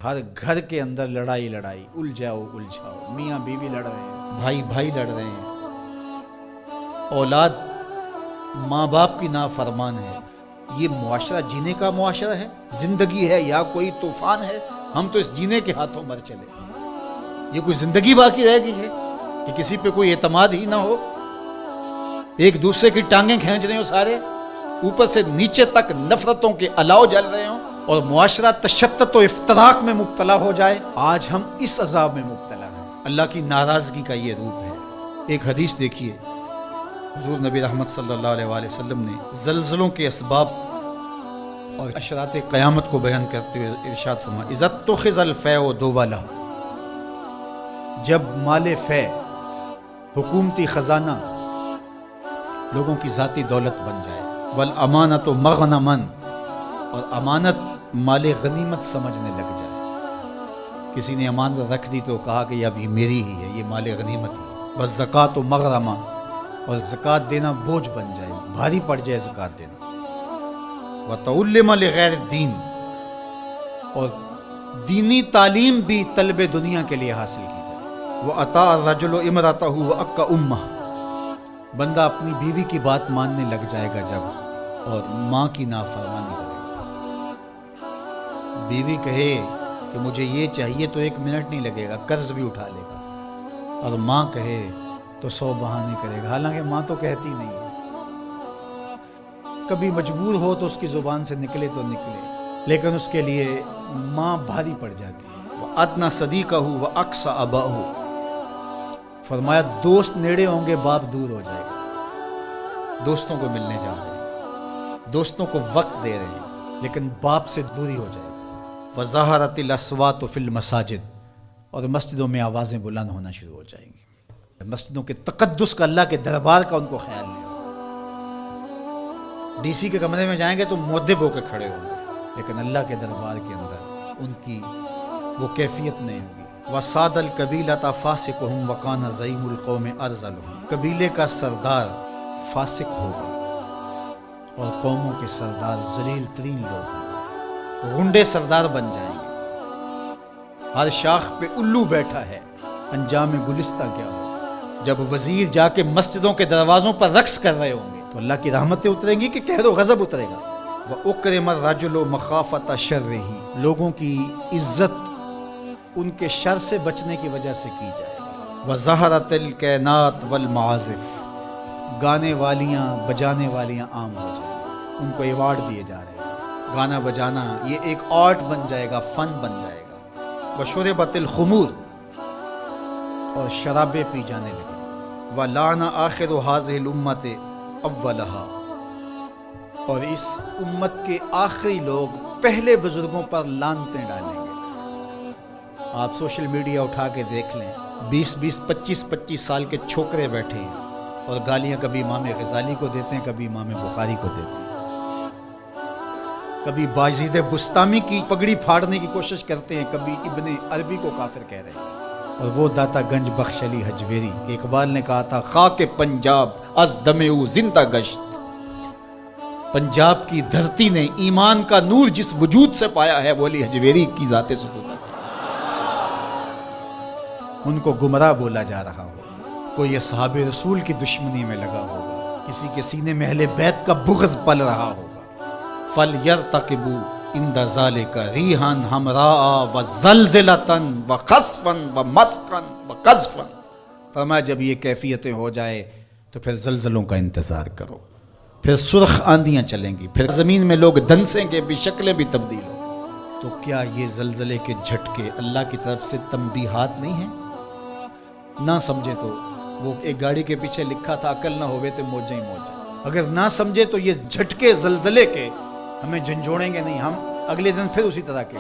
ہر گھر کے اندر لڑائی لڑائی، الجھاؤ، میاں بیوی لڑ رہے ہیں، بھائی بھائی لڑ رہے ہیں، اولاد ماں باپ کی نافرمان ہے۔ یہ معاشرہ جینے کا معاشرہ ہے؟ زندگی ہے یا کوئی طوفان ہے؟ ہم تو اس جینے کے ہاتھوں مر چلے۔ یہ کوئی زندگی باقی رہ گئی ہے کہ کسی پہ کوئی اعتماد ہی نہ ہو، ایک دوسرے کی ٹانگیں کھینچ رہے ہوں، سارے اوپر سے نیچے تک نفرتوں کے الاؤ جل رہے ہوں، اور معاشرہ تشتت و افتراق میں مبتلا ہو جائے۔ آج ہم اس عذاب میں مبتلا ہیں۔ اللہ کی ناراضگی کا یہ روپ ہے۔ ایک حدیث دیکھیے، حضور نبی رحمت صلی اللہ علیہ وآلہ وسلم نے زلزلوں کے اسباب اور اشراط قیامت کو بیان کرتے ہوئے ارشاد فرمایا، اذا اتخذ الفیء دولا، جب مال فے، حکومتی خزانہ لوگوں کی ذاتی دولت بن جائے، والامانۃ مغنما، اور امانت مال غنیمت سمجھنے لگ جائے۔ کسی نے امانت رکھ دی تو کہا کہ یہ اب یہ میری ہی ہے، یہ مال غنیمت ہی ہے۔ والزکوٰۃ مغرما، اور زکوٰۃ دینا بوجھ بن جائے، بھاری پڑ جائے زکوٰۃ دینا۔ وتعلم لغیر الدین، اور دینی تعلیم بھی طلب دنیا کے لیے حاصل کی جائے۔ وأطاع الرجل امرأته وأک امہ، بندہ اپنی بیوی کی بات ماننے لگ جائے گا جب، اور ماں کی نافرمانی کرے گا۔ بیوی کہے کہ مجھے یہ چاہیے تو 1 منٹ نہیں لگے گا، قرض بھی اٹھا لے گا، اور ماں کہے تو 100 بہانے کرے گا، حالانکہ ماں تو کہتی نہیں ہے۔ کبھی مجبور ہو تو اس کی زبان سے نکلے تو نکلے، لیکن اس کے لیے ماں بھاری پڑ جاتی ہے۔ وَأَدْنَى صَدِيقَهُ وَأَقْصَى أَبَاهُ، فرمایا دوست نیڑے ہوں گے، باپ دور ہو جائے گا۔ دوستوں کو ملنے جا رہے ہیں، دوستوں کو وقت دے رہے ہیں، لیکن باپ سے دوری ہو جائے گی۔ وَظَهَرَتِ الْأَصْوَاتُ فِي الْمَسَاجِدِ، اور مسجدوں میں آوازیں بلند ہونا شروع ہو جائیں گی۔ مسجدوں کے تقدس کا، اللہ کے دربار کا ان کو خیال نہیں ہوگا۔ ڈی سی کے کمرے میں جائیں گے تو مؤدب ہو کے کھڑے ہوں گے، لیکن اللہ کے دربار کے اندر ان کی وہ کیفیت نہیں ہوگی۔ وَصَادَ الْقَبِيلَةَ فَاسِقُهُمْ وَكَانَ زَعِيمُ الْقَوْمِ أَرْذَلُهُمْ، قبیلے کا سردار فاسق ہوگا، اور قوموں کے سردار ذلیل ترین لوگ ہوں، غنڈے سردار بن جائیں گے۔ ہر شاخ پہ الو بیٹھا ہے، انجام گلستہ کیا ہوگا؟ جب وزیر جا کے مسجدوں کے دروازوں پر رقص کر رہے ہوں گے تو اللہ کی رحمتیں اتریں گی کہ قہر و غضب اترے گا۔ وَأُكْرِمَ الرَّجُلُ مَخَافَةَ شَرِّهِ، لوگوں کی عزت ان کے شر سے بچنے کی وجہ سے کی جائے گی۔ وَظَهَرَتِ الْكَيْنَاتُ وَالْمَعَازِفُ، گانے والیاں بجانے والیاں عام ہو جائیں گی، ان کو ایوارڈ دیے جا رہے ہیں۔ گانا بجانا یہ ایک آرٹ بن جائے گا، فن بن جائے گا۔ وَشُرِبَتِ الْخُمُورُ، اور شرابیں پی جانے لگیں۔ وَلَعَنَ آخِرُ هَذِهِ الْأُمَّةِ أَوَّلَهَا، اور اس امت کے آخری لوگ پہلے بزرگوں پر لعنتیں ڈالیں گے۔ آپ سوشل میڈیا اٹھا کے دیکھ لیں، 20 25 سال کے چھوکرے بیٹھے ہیں اور گالیاں کبھی امام غزالی کو دیتے ہیں، کبھی امام بخاری کو دیتے ہیں، کبھی بازید بستامی کی پگڑی پھاڑنے کی کوشش کرتے ہیں، کبھی ابن عربی کو کافر کہہ رہے ہیں۔ اور وہ داتا گنج بخش علی حجویری کہ اقبال نے کہا تھا، خاک پنجاب از دم او زندہ گشت، پنجاب کی دھرتی نے ایمان کا نور جس وجود سے پایا ہے وہ علی حجویری کی ذات ستوتا سے۔ ان کو گمراہ بولا جا رہا ہوگا، کوئی اصحاب رسول کی دشمنی میں لگا ہوگا، کسی کے سینے میں اہل بیت کا بغض پل رہا ہوگا۔ فَلْيَرْتَقِبُوا عِنْدَ ذَلِكَ رِيحًا حَمْرَاءَ وَزَلْزَلَةً وَخَسْفًا وَمَسْخًا وَقَذْفًا، فرمایا جب یہ کیفیتیں ہو جائے تو پھر زلزلوں کا انتظار کرو، پھر سرخ آندیاں چلیں گی، پھر زمین میں لوگ دنسیں گے بھی، شکلیں بھی تبدیل ہوں۔ تو کیا یہ زلزلے کے جھٹکے اللہ کی طرف سے تنبیہات نہیں ہیں؟ نہ سمجھے تو وہ ایک گاڑی کے پیچھے لکھا تھا، عقل نہ ہوئے تو موجیں ہی موجیں۔ اگر نہ سمجھے تو یہ جھٹکے زلزلے کے ہمیں جھنجھوڑیں گے نہیں، ہم اگلے دن پھر اسی طرح کے